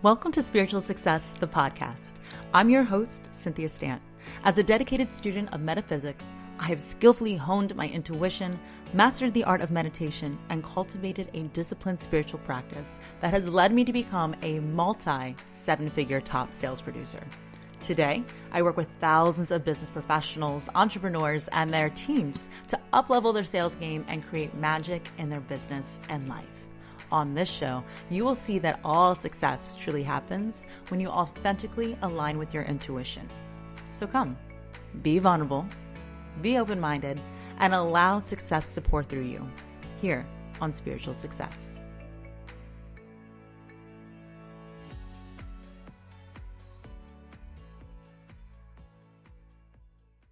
Welcome to Spiritual Success, the podcast. I'm your host, Cynthia Stant. As a dedicated student of metaphysics, I have skillfully honed my intuition, mastered the art of meditation, and cultivated a disciplined spiritual practice that has led me to become a multi-seven-figure top sales producer. Today, I work with thousands of business professionals, entrepreneurs, and their teams to up-level their sales game and create magic in their business and life. On this show, you will see that all success truly happens when you authentically align with your intuition. So come, be vulnerable, be open-minded, and allow success to pour through you here on Spiritual Success.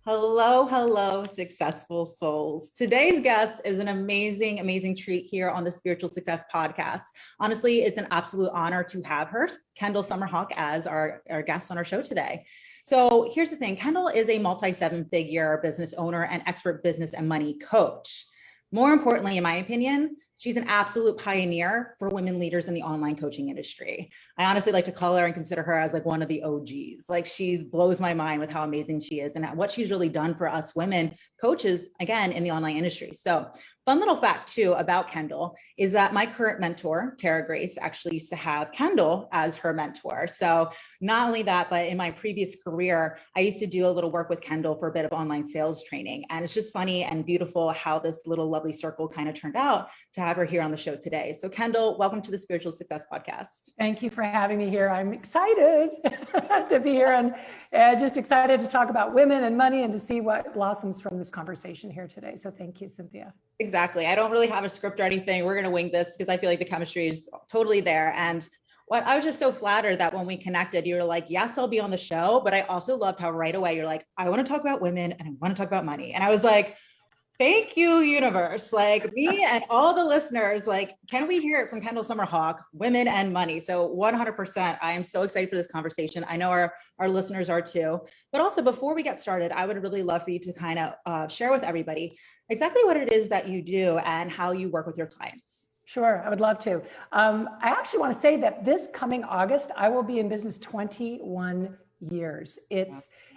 Hello, successful souls. Today's guest is an amazing treat here on the Spiritual Success podcast. Honestly, it's an absolute honor to have her, Kendall SummerHawk, as our guest on our show today. So here's the thing. Kendall is a multi-seven-figure business owner and expert business and money coach. More importantly, in my opinion, she's an absolute pioneer for women leaders in the online coaching industry. I honestly like to call her and consider her as like one of the OGs. Like she blows my mind with how amazing she is and what she's really done for us women coaches, again, in the online industry. So fun little fact too about Kendall is that my current mentor, Tara Grace, actually used to have Kendall as her mentor. So not only that, but in my previous career, I used to do a little work with Kendall for a bit of online sales training. And it's just funny and beautiful how this little lovely circle kind of turned out to have her here on the show today. So Kendall, welcome to the Spiritual Success podcast. Thank you for having me here. I'm excited to be here and just excited to talk about women and money and to see what blossoms from this conversation here today. So thank you, Cynthia. Exactly. I don't really have a script or anything. We're going to wing this because I feel like the chemistry is totally there. And what I was just so flattered that when we connected, you were like, yes, I'll be on the show. But I also loved how right away you're like, I want to talk about women and I want to talk about money. And I was like, thank you, universe. Like me and all the listeners, like, can we hear it from Kendall SummerHawk, women and money? So 100%, I am so excited for this conversation. I know our listeners are too. But also before we get started, I would really love for you to kind of share with everybody exactly what it is that you do and how you work with your clients. Sure, I would love to. I actually want to say that this coming August, I will be in business 21 years.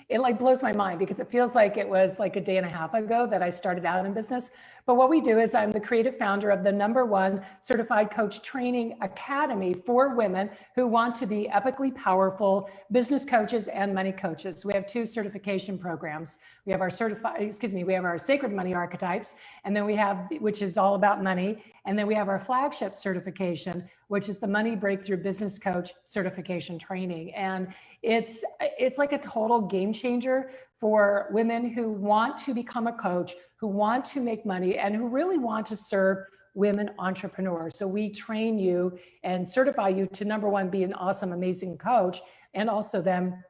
It like blows my mind because it feels like it was like a day and a half ago that I started out in business. But what we do is I'm the creative founder of the #1 certified coach training academy for women who want to be epically powerful business coaches and money coaches. We have 2 certification programs. We have our sacred money archetypes, and then we have, which is all about money. And then we have our flagship certification, which is the Money Breakthrough Business Coach certification training. And it's like a total game changer for women who want to become a coach, who want to make money, and who really want to serve women entrepreneurs. So we train you and certify you to #1, be an awesome, amazing coach, and also then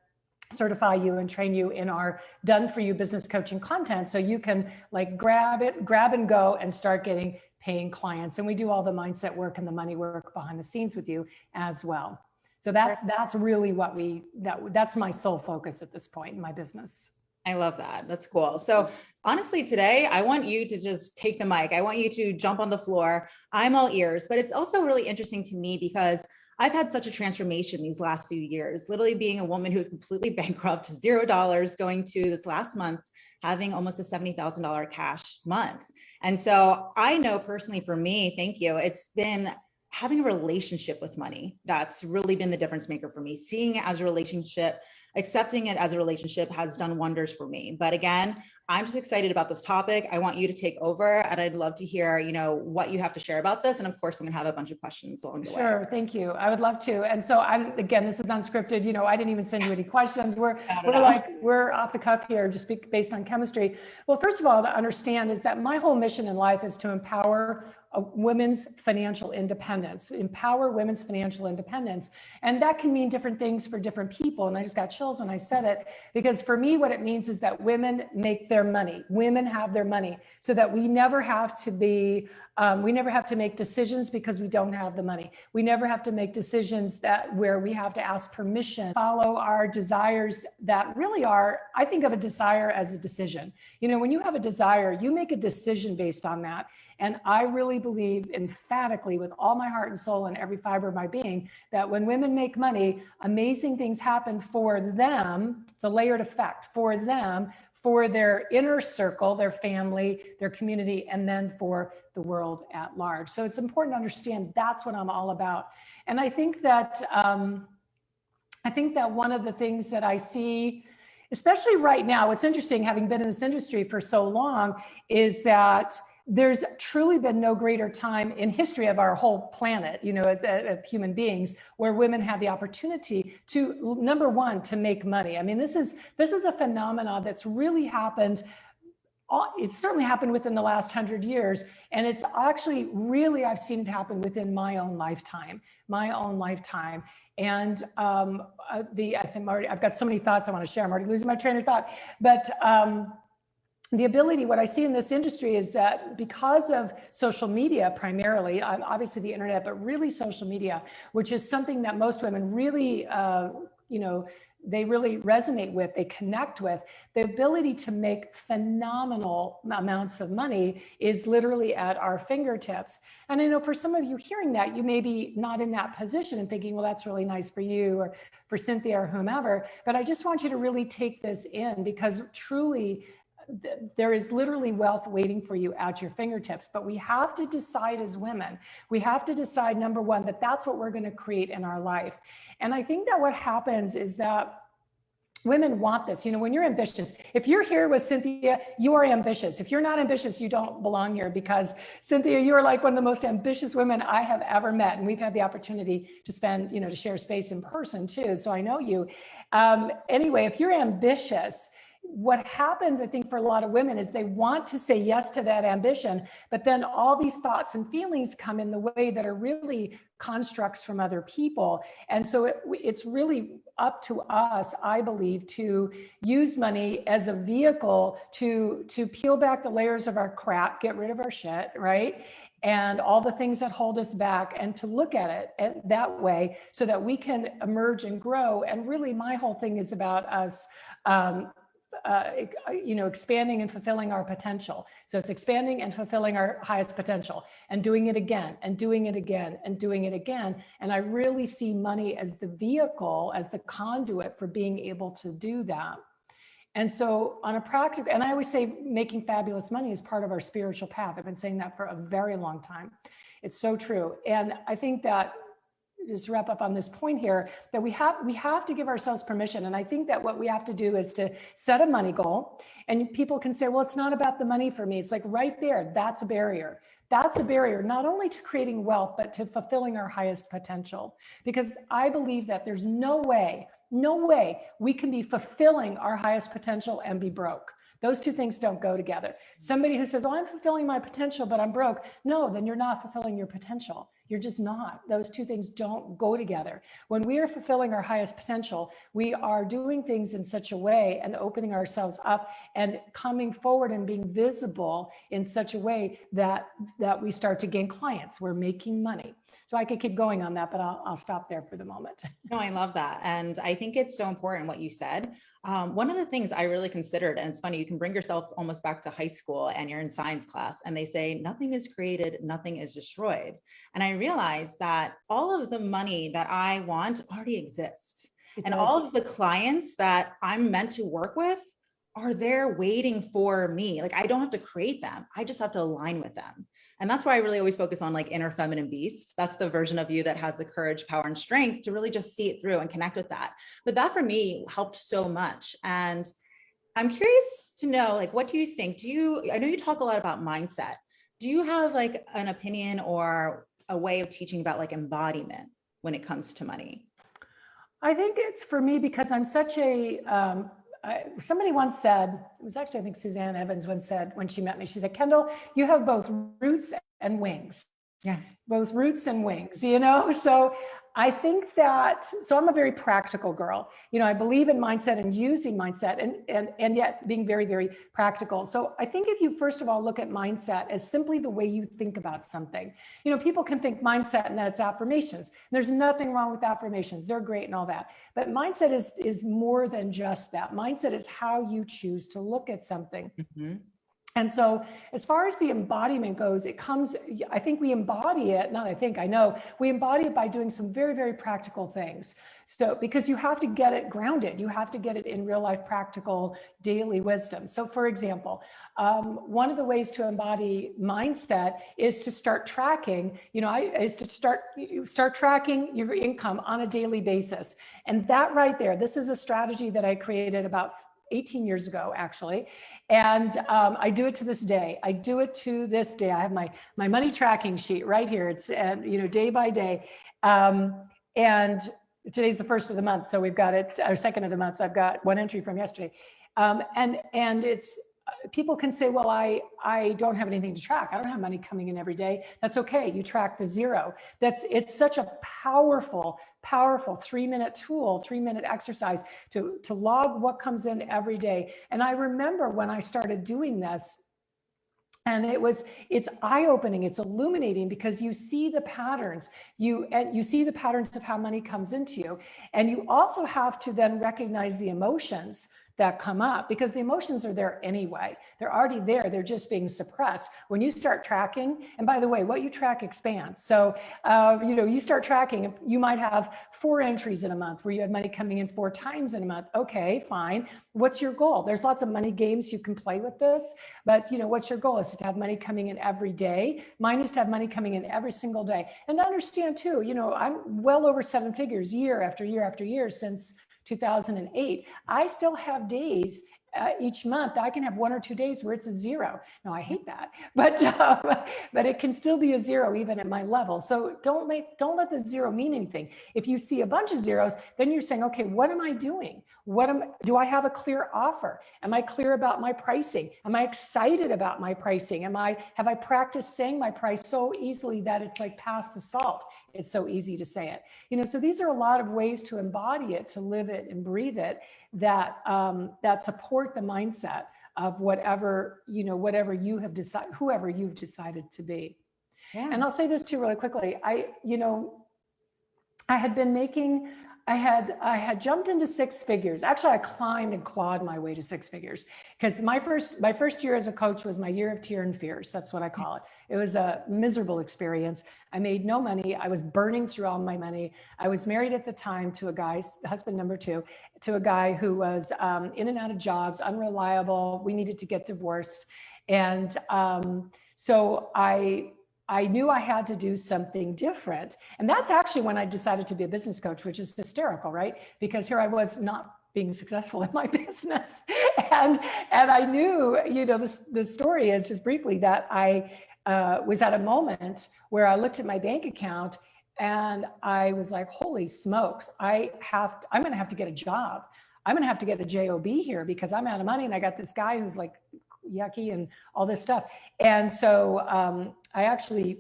certify you and train you in our done for you business coaching content. So you can like grab and go and start getting paying clients. And we do all the mindset work and the money work behind the scenes with you as well. So that's really what that's my sole focus at this point in my business. I love that. That's cool. So honestly, today, I want you to just take the mic. I want you to jump on the floor. I'm all ears, but it's also really interesting to me because I've had such a transformation these last few years, literally being a woman who is completely bankrupt, $0 going to this last month, having almost a $70,000 cash month. And so I know personally for me, thank you, it's been having a relationship with money. That's really been the difference maker for me. Seeing it as a relationship, accepting it as a relationship has done wonders for me. But again, I'm just excited about this topic. I want you to take over and I'd love to hear, what you have to share about this. And of course, I'm gonna have a bunch of questions along the way. Sure, thank you. I would love to. And so again, this is unscripted. I didn't even send you any questions. We're off the cuff here, just based on chemistry. Well, first of all, to understand is that my whole mission in life is to empower women's financial independence, empower women's financial independence. And that can mean different things for different people. And I just got chills when I said it, because for me, what it means is that women make their money. Women have their money so that we never have to be We never have to make decisions because we don't have the money. We never have to make decisions where we have to ask permission, follow our desires that really are, I think of a desire as a decision. You know, when you have a desire, you make a decision based on that. And I really believe emphatically with all my heart and soul and every fiber of my being that when women make money, amazing things happen for them. It's a layered effect for them, for their inner circle, their family, their community, and then for the world at large. So it's important to understand that's what I'm all about. And I think that one of the things that I see, especially right now, what's interesting, having been in this industry for so long, is that there's truly been no greater time in history of our whole planet, you know, of human beings, where women have the opportunity to, number one, to make money. I mean, this is a phenomenon that's really happened. It's certainly happened within the last 100 years. And it's actually really, I've seen it happen within my own lifetime. And I think I've got so many thoughts I want to share. I'm already losing my train of thought, but the ability, what I see in this industry is that because of social media, primarily, obviously the internet, but really social media, which is something that most women really, you know, they really resonate with, they connect with, the ability to make phenomenal amounts of money is literally at our fingertips. And I know for some of you hearing that, you may be not in that position and thinking, well, that's really nice for you or for Cynthia or whomever, but I just want you to really take this in, because truly, there is literally wealth waiting for you at your fingertips. But we have to decide as women, we have to decide, number one, that that's what we're going to create in our life. And I think that what happens is that women want this. You know, when you're ambitious, if you're here with Cynthia, you are ambitious. If you're not ambitious, you don't belong here, because Cynthia, you are like one of the most ambitious women I have ever met. And we've had the opportunity to spend, you know, to share space in person too. So I know you. Anyway, if you're ambitious, what happens, I think, for a lot of women is they want to say yes to that ambition, but then all these thoughts and feelings come in the way that are really constructs from other people. And so it's really up to us, I believe, to use money as a vehicle to peel back the layers of our crap, get rid of our shit, right? And all the things that hold us back, and to look at it that way so that we can emerge and grow. And really, my whole thing is about us you know, expanding and fulfilling our potential. So it's expanding and fulfilling our highest potential and doing it again and doing it again and doing it again. And I really see money as the vehicle, as the conduit for being able to do that. And so on a practical, and I always say making fabulous money is part of our spiritual path. I've been saying that for a very long time. It's so true. And I think that, just to wrap up on this point here, that we have to give ourselves permission. And I think that what we have to do is to set a money goal. And people can say, well, it's not about the money for me. It's like right there, that's a barrier. That's a barrier, not only to creating wealth, but to fulfilling our highest potential. Because I believe that there's no way we can be fulfilling our highest potential and be broke. Those two things don't go together. Somebody who says, oh, I'm fulfilling my potential, but I'm broke. No, then you're not fulfilling your potential. You're just not. Those two things don't go together. When we are fulfilling our highest potential, we are doing things in such a way and opening ourselves up and coming forward and being visible in such a way that we start to gain clients. We're making money. So I could keep going on that, but I'll stop there for the moment. No, I love that. And I think it's so important what you said. One of the things I really considered, and it's funny, you can bring yourself almost back to high school and you're in science class and they say, nothing is created, nothing is destroyed. And I realized that all of the money that I want already exists. And all of the clients that I'm meant to work with are there waiting for me. Like, I don't have to create them. I just have to align with them. And that's why I really always focus on like inner feminine beast. That's the version of you that has the courage, power, and strength to really just see it through and connect with that. But that for me helped so much. And I'm curious to know, like, what do you think? I know you talk a lot about mindset. Do you have like an opinion or a way of teaching about like embodiment when it comes to money? I think it's for me because I'm such a, somebody once said, it was actually, I think Suzanne Evans once said when she met me, she said, Kendall, you have both roots and wings. Yeah. Both roots and wings, you know? So I think that, so I'm a very practical girl. You know, I believe in mindset and using mindset and yet being very, very practical. So I think if you first of all look at mindset as simply the way you think about something, you know, people can think mindset and that's affirmations. There's nothing wrong with affirmations. They're great and all that. But mindset is more than just that. Mindset is how you choose to look at something. Mm-hmm. And so as far as the embodiment goes, it comes, I think we embody it, not I think, I know, we embody it by doing some very, very practical things. So, because you have to get it grounded, you have to get it in real life, practical, daily wisdom. So for example, one of the ways to embody mindset is to start tracking, you know, is to start tracking your income on a daily basis. And that right there, this is a strategy that I created about 18 years ago, actually. And I do it to this day. I do it to this day. I have my money tracking sheet right here. It's, you know, day by day. And today's the first of the month. So we've got it, or second of the month. So I've got one entry from yesterday. And it's, people can say, well, I don't have anything to track. I don't have money coming in every day. That's okay. You track the zero. It's such a powerful 3-minute tool, 3-minute exercise to log what comes in every day. And I remember when I started doing this, and it's eye-opening, it's illuminating, because you see the patterns, you see the patterns of how money comes into you. And you also have to then recognize the emotions that come up, because the emotions are there anyway. They're already there. They're just being suppressed. When you start tracking, and by the way, what you track expands. So, you know, you start tracking, you might have 4 entries in a month where you have money coming in 4 times in a month. Okay, fine. What's your goal? There's lots of money games you can play with this, but you know, what's your goal? Is it to have money coming in every day? Mine is to have money coming in every single day. And to understand too, you know, I'm well over 7 figures year after year after year since 2008. I still have days each month. I can have 1 or 2 days where it's a 0. Now I hate that, but it can still be a 0 even at my level. So don't let the 0 mean anything. If you see a bunch of zeros, then you're saying, okay, what am I doing? Do I have a clear offer? Am I clear about my pricing? Am I excited about my pricing? Have I practiced saying my price so easily that it's like past the salt? It's so easy to say it. You know, so these are a lot of ways to embody it, to live it and breathe it, that support the mindset of whatever you have decided, whoever you've decided to be. Yeah. And I'll say this too really quickly. I had jumped into 6 figures. Actually, I climbed and clawed my way to 6 figures, because my first year as a coach was my year of tear and fears. That's what I call it. It was a miserable experience. I made no money. I was burning through all my money. I was married at the time to a guy, husband number 2, to a guy who was in and out of jobs, unreliable. We needed to get divorced. And so I knew I had to do something different. And that's actually when I decided to be a business coach, which is hysterical, right? Because here I was not being successful in my business. And I knew, you know, the story is just briefly that I was at a moment where I looked at my bank account and I was like, holy smokes, I'm going to have to get a job. I'm going to have to get the job here because I'm out of money. And I got this guy who's like yucky and all this stuff. And so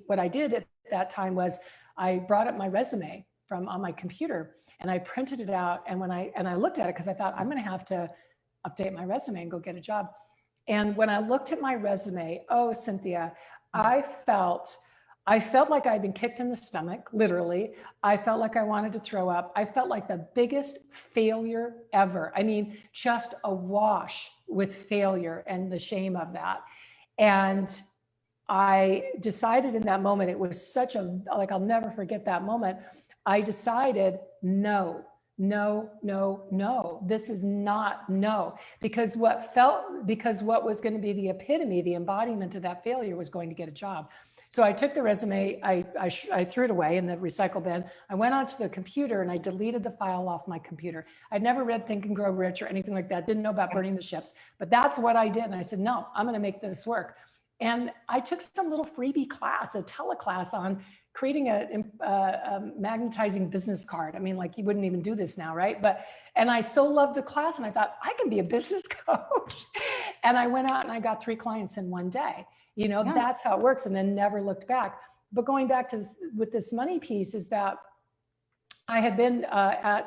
what I did at that time was I brought up my resume on my computer and I printed it out. And when I looked at it, because I thought I'm going to have to update my resume and go get a job. And when I looked at my resume, oh, Cynthia, I felt like I'd been kicked in the stomach, literally. I felt like I wanted to throw up. I felt like the biggest failure ever. I mean, just awash with failure and the shame of that. And I decided in that moment, it was such I'll never forget that moment. I decided, no, this is not no, because what was going to be the epitome, the embodiment of that failure was going to get a job. So I took the resume, I threw it away in the recycle bin. I went onto the computer and I deleted the file off my computer. I'd never read Think and Grow Rich or anything like that. Didn't know about burning the ships, but that's what I did. And I said, no, I'm going to make this work. And I took some little freebie class, a teleclass on creating a magnetizing business card. I mean, like you wouldn't even do this now, right? And I so loved the class and I thought I can be a business coach. And I went out and I got 3 clients in one day. You know, That's how it works, and then never looked back. But going back to with this money piece is that I had been I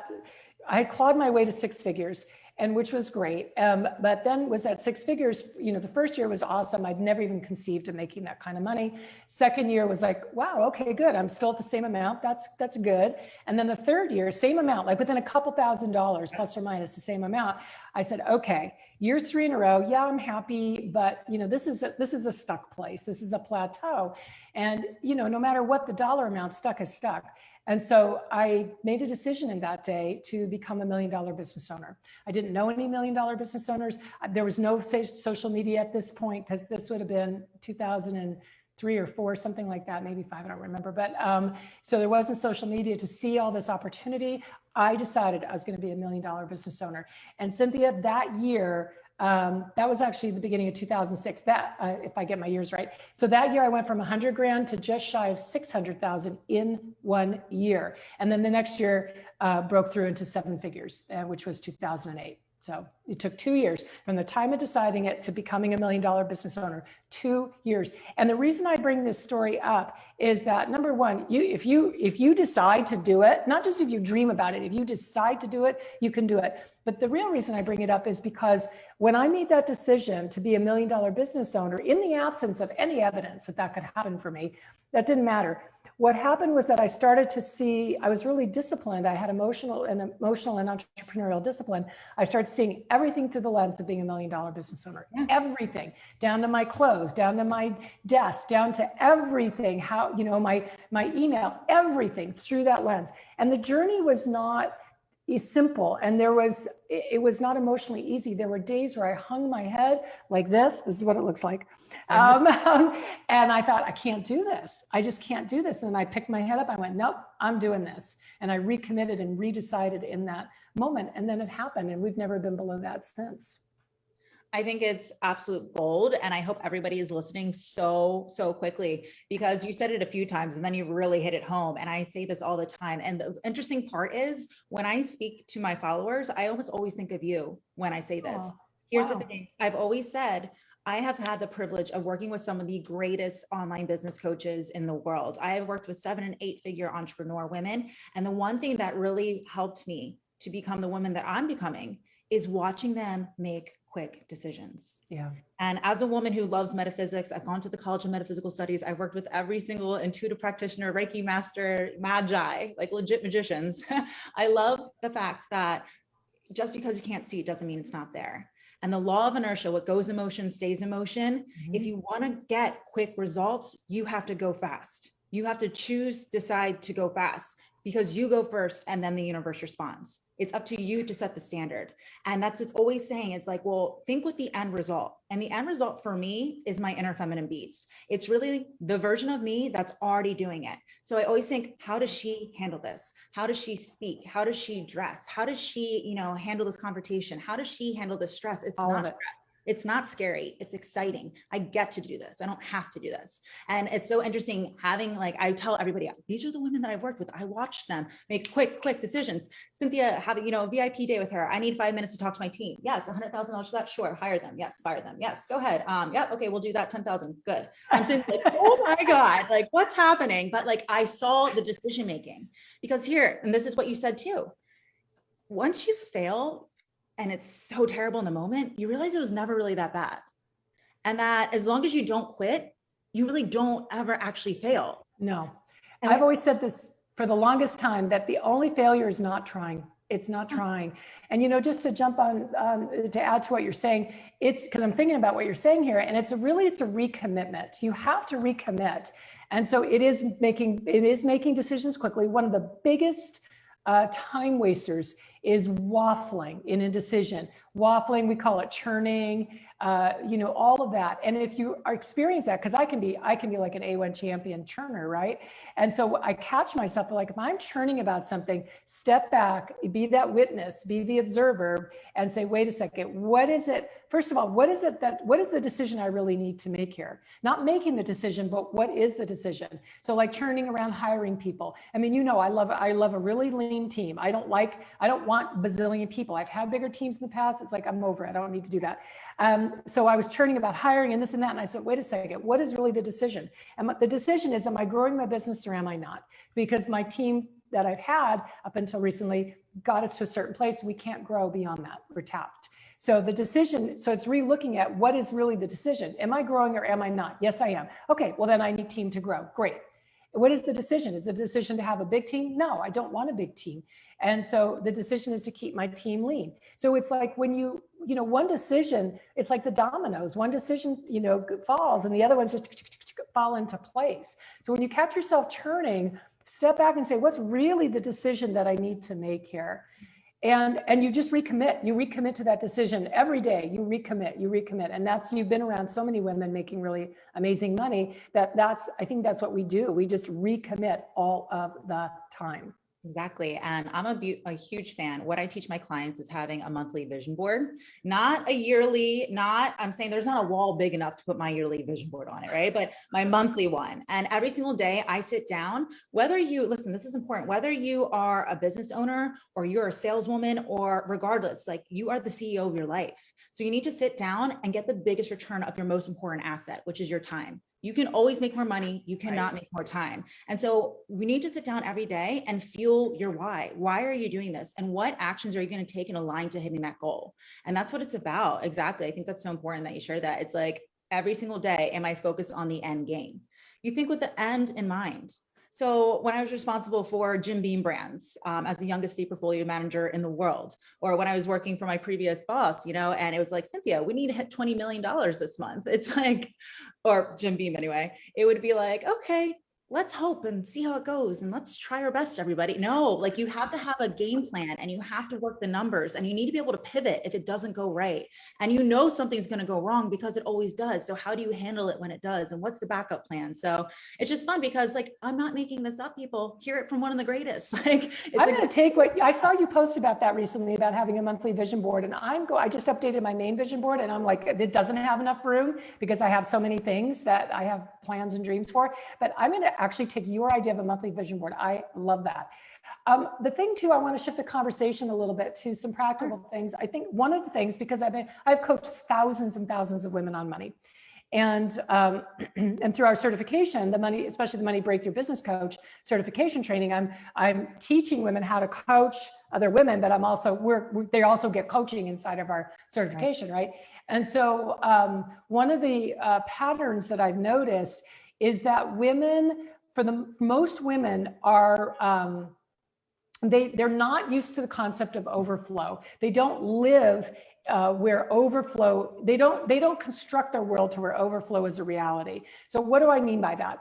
had clawed my way to six figures, and which was great. But then was at six figures, the first year was awesome. I'd never even conceived of making that kind of money. Second year was like, wow, okay, good. I'm still at the same amount. That's good. And then the third year, same amount, like within a couple $1,000 plus or minus the same amount. I said, okay, year three in a row. Yeah, I'm happy, but this is a stuck place. This is a plateau. And no matter what the dollar amount, stuck is stuck. And so I made a decision in that day to become $1 million business owner. I didn't know any $1 million business owners. There was no social media at this point, because this would have been 2003 or four, something like that, maybe five, I don't remember. But so there wasn't social media to see all this opportunity. I decided I was going to be $1 million business owner. And Cynthia, that year, that was actually the beginning of 2006, if I get my years right. So that year I went from 100 grand to just shy of 600,000 in 1 year. And then the next year broke through into seven figures, which was 2008. So it took 2 years from the time of deciding it to becoming $1 million business owner, 2 years. And the reason I bring this story up is that, number one, if you decide to do it, not just if you dream about it, if you decide to do it, you can do it. But the real reason I bring it up is because when I made that decision to be $1 million business owner, in the absence of any evidence that could happen for me, that didn't matter. What happened was that I started to see, I was really disciplined. I had emotional and entrepreneurial discipline. I started seeing everything through the lens of being $1 million business owner. Yeah. Everything, down to my clothes, down to my desk, down to everything, how, my email, everything through that lens. And the journey was not simple, and it was not emotionally easy. There were days where I hung my head like this is what it looks like. And I thought, I can't do this. I just can't do this. And then I picked my head up. I went, nope, I'm doing this. And I recommitted and redecided in that moment. And then it happened. And we've never been below that since. I think it's absolute gold. And I hope everybody is listening so quickly, because you said it a few times and then you really hit it home. And I say this all the time. And the interesting part is, when I speak to my followers, I almost always think of you when I say this. Here's the thing. I've always said, I have had the privilege of working with some of the greatest online business coaches in the world. I have worked with 7- and 8-figure entrepreneur women. And the one thing that really helped me to become the woman that I'm becoming is watching them make quick decisions. Yeah. And as a woman who loves metaphysics, I've gone to the College of Metaphysical Studies. I've worked with every single intuitive practitioner, Reiki master, magi, like legit magicians. I love the fact that just because you can't see it doesn't mean it's not there. And the law of inertia, what goes in motion stays in motion. Mm-hmm. If you want to get quick results, you have to go fast. You have to decide to go fast, because you go first and then the universe responds. It's up to you to set the standard. And that's what's always saying. It's like, well, think with the end result. And the end result for me is my inner feminine beast. It's really the version of me that's already doing it. So I always think, how does she handle this? How does she speak? How does she dress? How does she, handle this confrontation? How does she handle the stress? It's not stress. It's not scary. It's exciting. I get to do this. I don't have to do this. And it's so interesting having, I tell everybody else, these are the women that I've worked with. I watch them make quick decisions. Cynthia, having, a VIP day with her. I need 5 minutes to talk to my team. Yes. $100,000 for that. Sure. Hire them. Yes. Fire them. Yes. Go ahead. Yeah. Okay. We'll do that. 10,000. Good. I'm saying, oh my God, what's happening? But I saw the decision making, because here, and this is what you said too, once you fail, and it's so terrible in the moment, you realize it was never really that bad. And that as long as you don't quit, you really don't ever actually fail. No. And I've always said this for the longest time, that the only failure is not trying. It's not trying. And, just to jump on, to add to what you're saying, it's because I'm thinking about what you're saying here, and it's a recommitment. You have to recommit. And so it is making decisions quickly. One of the biggest time wasters is waffling in a decision. Waffling, we call it churning, all of that. And if you are experiencing that, because I can be like an A1 champion churner, right? And so I catch myself if I'm churning about something, step back, be that witness, be the observer, and say, wait a second, what is it? First of all, what is the decision I really need to make here? Not making the decision, but what is the decision? So churning around hiring people. I mean, I love a really lean team. I don't want bazillion people. I've had bigger teams in the past. It's I'm over it. I don't need to do that. So I was churning about hiring and this and that. And I said, wait a second, what is really the decision? And the decision is, am I growing my business or am I not? Because my team that I've had up until recently got us to a certain place. We can't grow beyond that. We're tapped. So the decision, so it's re-looking at what is really the decision. Am I growing or am I not? Yes, I am. Okay, well then I need team to grow. Great. What is the decision? Is the decision to have a big team? No, I don't want a big team. And so the decision is to keep my team lean. So it's like when one decision, it's like the dominoes. One decision, falls and the other ones just fall into place. So when you catch yourself turning, step back and say, what's really the decision that I need to make here? And you just recommit to that decision every day. You recommit. And you've been around so many women making really amazing money I think that's what we do. We just recommit all of the time. Exactly. And I'm a huge fan. What I teach my clients is having a monthly vision board, not a yearly, I'm saying there's not a wall big enough to put my yearly vision board on it, right? But my monthly one. And every single day I sit down, listen, this is important, whether you are a business owner or you're a saleswoman or regardless, like you are the CEO of your life. So you need to sit down and get the biggest return of your most important asset, which is your time. You can always make more money. You cannot make more time. And so we need to sit down every day and feel your why. Why are you doing this? And what actions are you going to take in a line to hitting that goal? And that's what it's about. Exactly. I think that's so important that you share that. It's like every single day, am I focused on the end game? You think with the end in mind. So when I was responsible for Jim Beam brands as the youngest state portfolio manager in the world, or when I was working for my previous boss, and it was like, Cynthia, we need to hit $20 million this month. It's like, or Jim Beam anyway, it would be like, okay, let's hope and see how it goes. And let's try our best, everybody. No, like you have to have a game plan and you have to work the numbers and you need to be able to pivot if it doesn't go right. And something's going to go wrong because it always does. So how do you handle it when it does? And what's the backup plan? So it's just fun because I'm not making this up, people. Hear it from one of the greatest. I'm going to take what I saw you post about that recently about having a monthly vision board. And I just updated my main vision board and I'm like, it doesn't have enough room because I have so many things that I have plans and dreams for, but I'm going to actually take your idea of a monthly vision board. I love that. The thing too, I want to shift the conversation a little bit to some practical things. I think one of the things, because I've coached thousands and thousands of women on money, and through our certification, especially the Money Breakthrough Business Coach certification training, I'm teaching women how to coach other women, but they also get coaching inside of our certification, right? And so one of the patterns that I've noticed is that most women are, they're not used to the concept of overflow. They don't live where overflow, they don't construct their world to where overflow is a reality. So what do I mean by that?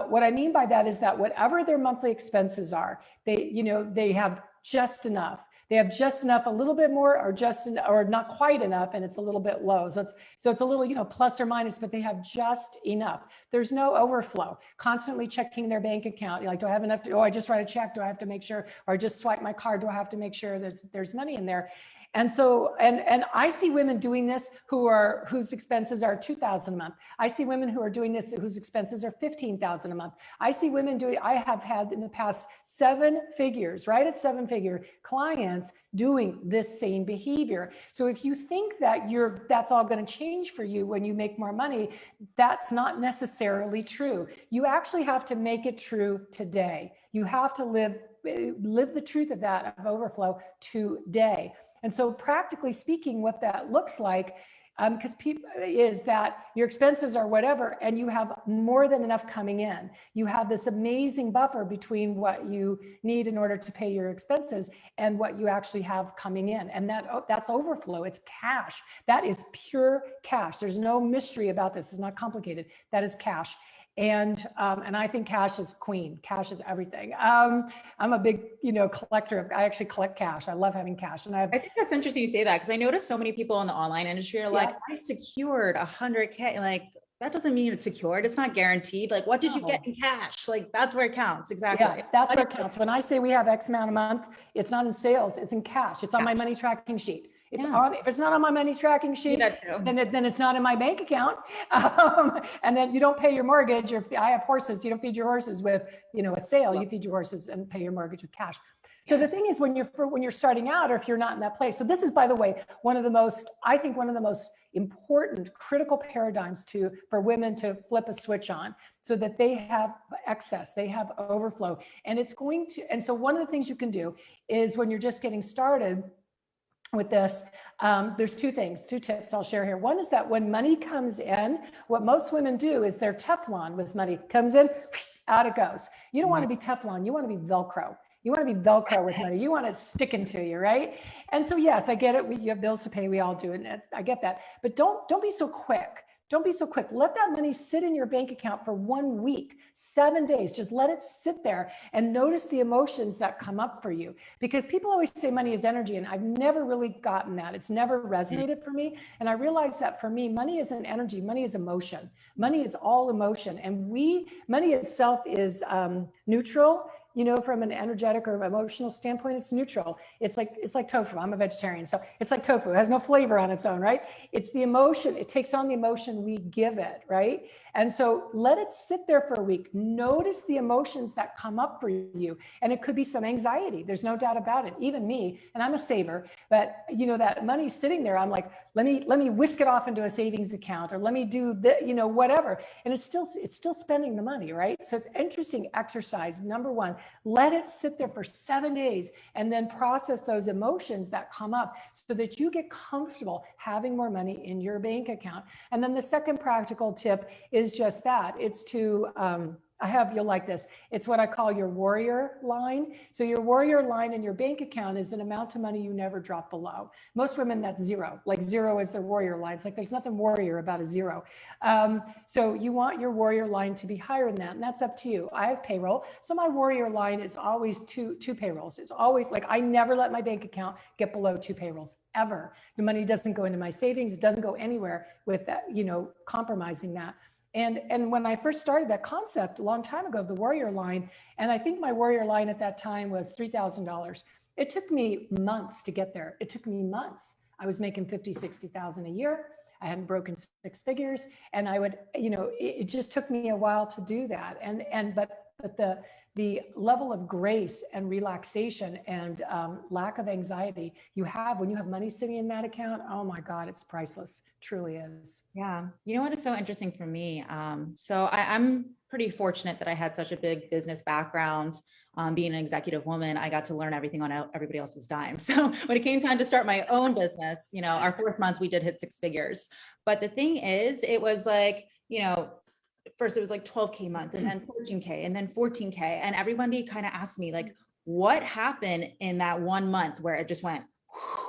What I mean by that is that whatever their monthly expenses are, they have just enough. They have just enough, a little bit more, or not quite enough, and it's a little bit low. So it's a little, plus or minus, but they have just enough. There's no overflow. Constantly checking their bank account. You're like, do I have enough? I just write a check. Do I have to make sure? Or I just swipe my card. Do I have to make sure there's money in there? And so, and I see women doing this whose expenses are $2,000 a month. I see women who are doing this whose expenses are $15,000 a month. I see women I have had in the past 7 figures, right at 7-figure clients doing this same behavior. So if you think that that's all going to change for you when you make more money, that's not necessarily true. You actually have to make it true today. You have to live the truth of that, of overflow today. And so practically speaking, what that looks like, because is that your expenses are whatever, and you have more than enough coming in. You have this amazing buffer between what you need in order to pay your expenses and what you actually have coming in. And that's overflow. It's cash. That is pure cash. There's no mystery about this. It's not complicated. That is cash. And I think cash is queen. Cash is everything. I'm a big, collector. I actually collect cash. I love having cash. And I think that's interesting you say that, because I noticed so many people in the online industry are like, I secured 100K. Like, that doesn't mean it's secured. It's not guaranteed. Like, what did you get in cash? Like, that's where it counts. Exactly. Yeah, that's where it counts. When I say we have X amount a month, it's not in sales, it's in cash. It's on my money tracking sheet. It's Yeah. on, if it's not on my money tracking sheet, that too. then it's not in my bank account. And then you don't pay your mortgage, or I have horses, you don't feed your horses with, a sale, you feed your horses and pay your mortgage with cash. So the thing is, when you're starting out, or if you're not in that place, so this is, by the way, one of the most important critical paradigms for women to flip a switch on, so that they have excess, they have overflow. And so one of the things you can do is, when you're just getting started with this, there's two tips I'll share here. One is that when money comes in, what most women do is they're Teflon with money. Comes in, out it goes. You don't want to be Teflon, you want to be Velcro. You want to be Velcro with money. You want it sticking to you, right? And so, yes, I get it. You have bills to pay. We all do. And I get that. But don't be so quick. Don't be so quick. Let that money sit in your bank account for 1 week, 7 days. Just let it sit there and notice the emotions that come up for you. Because people always say money is energy, and I've never really gotten that. It's never resonated for me. And I realized that for me, money isn't energy. Money is emotion. Money is all emotion. And money itself is neutral. From an energetic or emotional standpoint, it's neutral. It's like tofu. I'm a vegetarian, so it's like tofu. It has no flavor on its own, right? It's the emotion. It takes on the emotion we give it, right? And so let it sit there for a week. Notice the emotions that come up for you. And it could be some anxiety. There's no doubt about it. Even me, and I'm a saver, but that money's sitting there. I'm like, let me whisk it off into a savings account, or let me do whatever. And it's still spending the money, right? So it's interesting exercise. Number one, let it sit there for 7 days and then process those emotions that come up, so that you get comfortable having more money in your bank account. And then the second practical tip is just that. It's to, you'll like this. It's what I call your warrior line. So your warrior line in your bank account is an amount of money you never drop below. Most women, that's zero. Like zero is their warrior line. It's like there's nothing warrior about a zero. So you want your warrior line to be higher than that, and that's up to you. I have payroll, so my warrior line is always two payrolls. It's always like, I never let my bank account get below 2 payrolls ever. The money doesn't go into my savings. It doesn't go anywhere with that, compromising that. And when I first started that concept a long time ago, the warrior line, and I think my warrior line at that time was $3,000. It took me months to get there. It took me months. I was making $50,000, $60,000 a year. I hadn't broken 6 figures, and I would, it just took me a while to do that. But the level of grace and relaxation and lack of anxiety you have when you have money sitting in that account, oh my God, it's priceless. Truly is. Yeah. You know what is so interesting for me? So I'm pretty fortunate that I had such a big business background. Being an executive woman, I got to learn everything on everybody else's dime. So when it came time to start my own business, our 4th month, we did hit 6 figures. But the thing is, it was like, first it was like 12K a month, and then 13K, and then 14K. And everybody kind of asked me, like, what happened in that 1 month where it just went whew.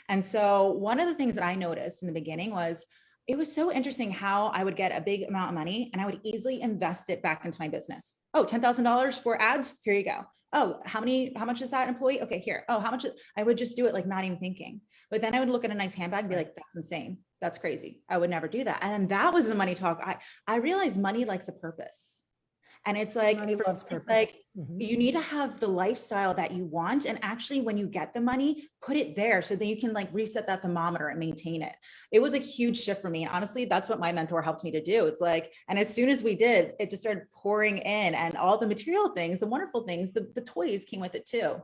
And so one of the things that I noticed in the beginning was, it was so interesting how I would get a big amount of money and I would easily invest it back into my business. Oh, $10,000 for ads. Here you go. Oh, how much is that employee? Okay, here. Oh, how much? I would just do it, like, not even thinking. But then I would look at a nice handbag and be like, that's insane. That's crazy. I would never do that. And that was the money talk. I realized money likes a purpose. And it's like, money loves purpose. Like, you need to have the lifestyle that you want. And actually, when you get the money, put it there so that you can, like, reset that thermometer and maintain it. It was a huge shift for me. And honestly, that's what my mentor helped me to do. It's like, and as soon as we did, it just started pouring in, and all the material things, the wonderful things, the toys came with it too.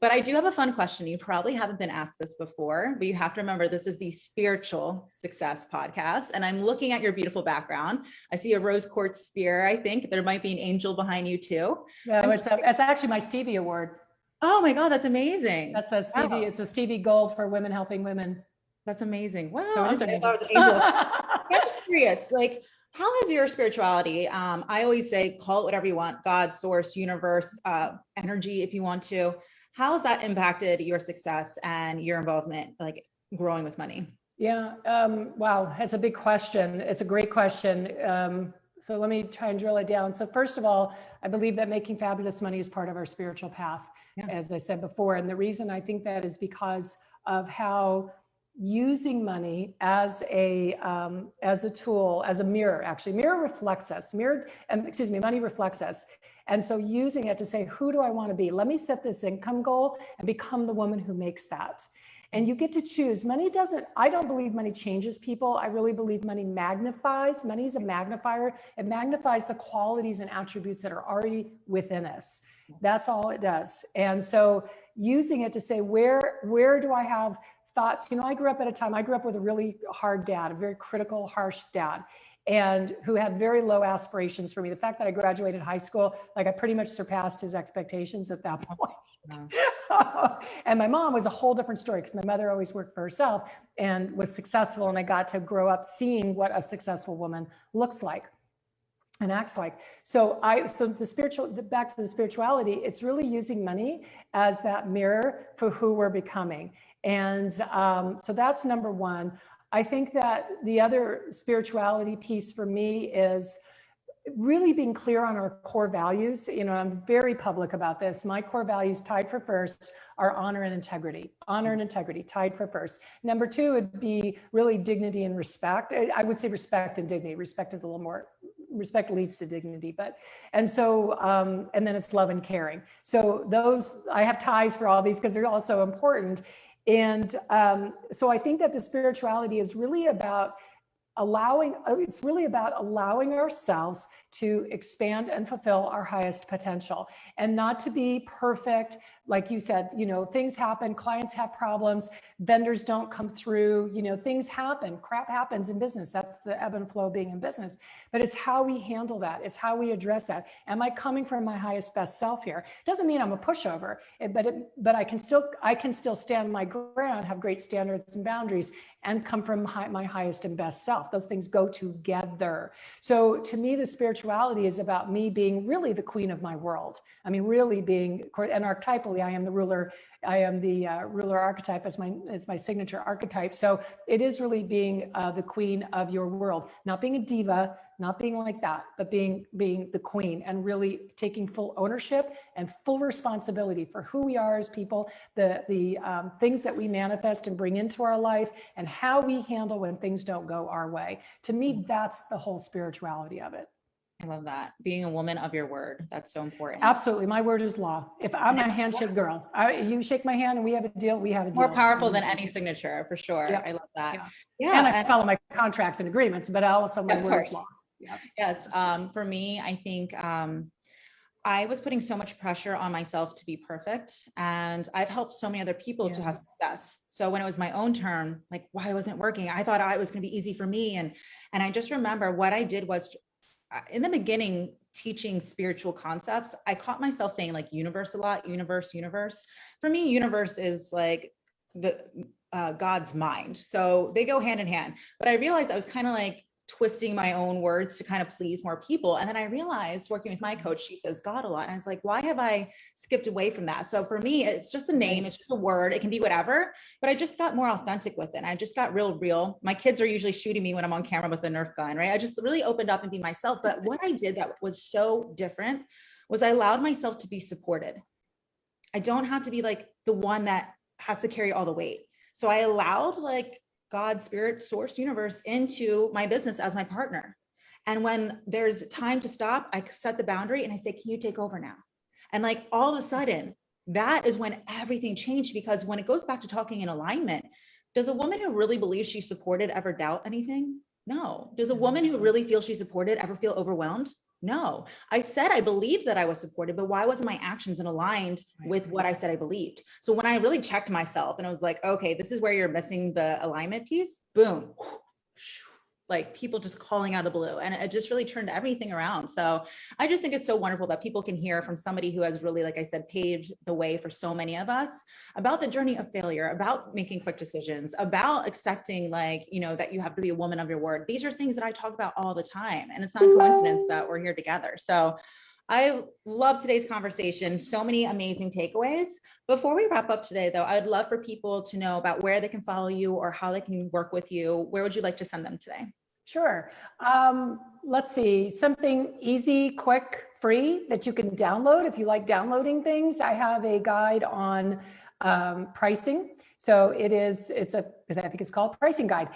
But I do have a fun question. You probably haven't been asked this before, but you have to remember, this is the Spiritual Success Podcast. And I'm looking at your beautiful background. I see a rose quartz spear. I think there might be an angel behind you too. Yeah, it's actually my Stevie Award. Oh my God, that's amazing. That's a Stevie. Wow. It's a Stevie Gold for women helping women. That's amazing. Wow. So I'm sorry, I thought it was an angel. I'm just curious, like, how has your spirituality, I always say, call it whatever you want, God, source, universe, energy, if you want to. How has that impacted your success and your involvement, like, growing with money? Yeah. Wow. That's a big question. It's a great question. So let me try and drill it down. So first of all, I believe that making fabulous money is part of our spiritual path, as I said before. And the reason I think that is because of how using money as a tool, as a mirror, actually, mirror reflects us, money reflects us. And so using it to say, who do I want to be? Let me set this income goal and become the woman who makes that. And you get to choose. Money doesn't, I don't believe money changes people. I really believe money magnifies. Money is a magnifier. It magnifies the qualities and attributes that are already within us. That's all it does. And so using it to say, where do I have thoughts? You know, I grew up with a really hard dad, a very critical, harsh dad, and who had very low aspirations for me. The fact that I graduated high school, like I pretty much surpassed his expectations at that point. And my mom was a whole different story because my mother always worked for herself and was successful. And I got to grow up seeing what a successful woman looks like and acts like. So back to the spirituality, it's really using money as that mirror for who we're becoming. And so that's number one. I think that the other spirituality piece for me is really being clear on our core values. You know, I'm very public about this. My core values tied for first are honor and integrity. Honor and integrity tied for first. Number two would be really dignity and respect. I would say respect and dignity. Respect is a little more, respect leads to dignity, and then it's love and caring. So those, I have ties for all these because they're all so important. And so I think that the spirituality is really about allowing ourselves to expand and fulfill our highest potential, and not to be perfect. Like you said, you know, things happen, clients have problems, vendors don't come through, you know, things happen, crap happens in business. That's the ebb and flow being in business. But it's how we handle that. It's how we address that. Am I coming from my highest best self here? Doesn't mean I'm a pushover, but I can still stand my ground, have great standards and boundaries, and come from my highest and best self. Those things go together. So to me, the spirituality is about me being really the queen of my world. I mean, really being, and archetypally, I am the ruler. I am the ruler archetype as my signature archetype. So it is really being the queen of your world, not being a diva, not being like that, but being the queen, and really taking full ownership and full responsibility for who we are as people, the things that we manifest and bring into our life, and how we handle when things don't go our way. To me, that's the whole spirituality of it. I love that. Being a woman of your word. That's so important. Absolutely. My word is law. If I'm a handshake girl, you shake my hand and we have a deal, we have a deal. More powerful than any signature, for sure. Yep. I love that. Yeah. And I follow my contracts and agreements, but also my word is law. Yeah. Yes. For me, I think I was putting so much pressure on myself to be perfect, and I've helped so many other people to have success. So when it was my own turn, like, why wasn't it working? I thought it was going to be easy for me. And I just remember what I did was, in the beginning, teaching spiritual concepts, I caught myself saying like universe a lot, universe. For me, universe is like the God's mind. So they go hand in hand. But I realized I was kind of like twisting my own words to kind of please more people. And then I realized, working with my coach, she says God a lot. And I was like, why have I skipped away from that? So for me, it's just a name. It's just a word. It can be whatever, but I just got more authentic with it. I just got real. My kids are usually shooting me when I'm on camera with a Nerf gun, right? I just really opened up and be myself. But what I did that was so different was I allowed myself to be supported. I don't have to be like the one that has to carry all the weight. So I allowed like God, spirit, source, universe into my business as my partner. And when there's time to stop, I set the boundary and I say, can you take over now? And like all of a sudden, that is when everything changed, because when it goes back to talking in alignment, does a woman who really believes she's supported ever doubt anything? No. Does a woman who really feels she's supported ever feel overwhelmed? No. I said I believed that I was supported, but why wasn't my actions in aligned with what I said I believed? So when I really checked myself and I was like, okay, this is where you're missing the alignment piece, boom, like people just calling out of the blue. And it just really turned everything around. So I just think it's so wonderful that people can hear from somebody who has really, like I said, paved the way for so many of us about the journey of failure, about making quick decisions, about accepting, like, you know, that you have to be a woman of your word. These are things that I talk about all the time. And it's not a coincidence that we're here together. So I love today's conversation. So many amazing takeaways. Before we wrap up today, though, I'd love for people to know about where they can follow you or how they can work with you. Where would you like to send them today? Sure. Let's see, something easy, quick, free that you can download. If you like downloading things, I have a guide on pricing. So I think it's called Pricing Guide,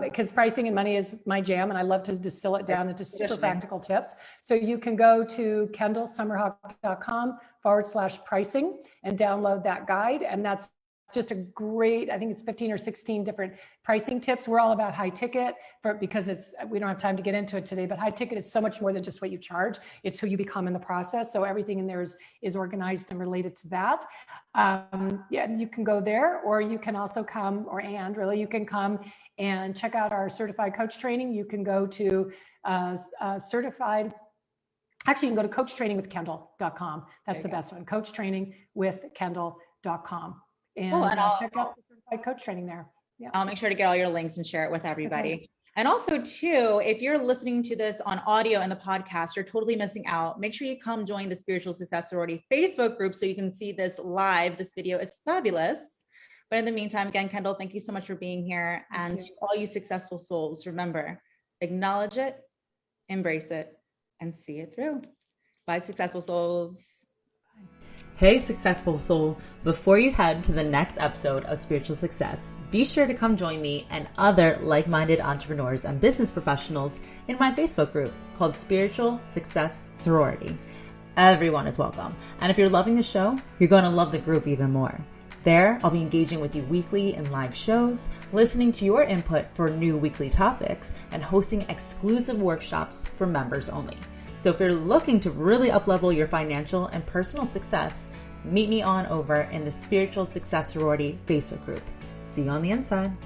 because pricing and money is my jam, and I love to distill it down into super practical tips. So you can go to kendallsummerhawk.com/pricing and download that guide. And that's just a great, I think it's 15 or 16 different pricing tips. We're all about high ticket because we don't have time to get into it today, but high ticket is so much more than just what you charge. It's who you become in the process. So everything in there is organized and related to that. You can go there, or you can also come, you can come and check out our certified coach training. You can go to Actually, you can go to coachtrainingwithkendall.com. That's the best one, coachtrainingwithkendall.com. And I'll check out the certified coach training there. Yeah. I'll make sure to get all your links and share it with everybody. Okay. And also too, if you're listening to this on audio and the podcast, you're totally missing out. Make sure you come join the Spiritual Success Sorority Facebook group so you can see this live, this video. It's fabulous. But in the meantime, again, Kendall, thank you so much for being here. And to all you successful souls, remember, acknowledge it, embrace it, and see it through. Bye, successful souls. Hey, successful soul. Before you head to the next episode of Spiritual Success, be sure to come join me and other like-minded entrepreneurs and business professionals in my Facebook group called Spiritual Success Sorority. Everyone is welcome. And if you're loving the show, you're going to love the group even more. There, I'll be engaging with you weekly in live shows, listening to your input for new weekly topics, and hosting exclusive workshops for members only. So if you're looking to really uplevel your financial and personal success, meet me on over in the Spiritual Success Sorority Facebook group. See you on the inside.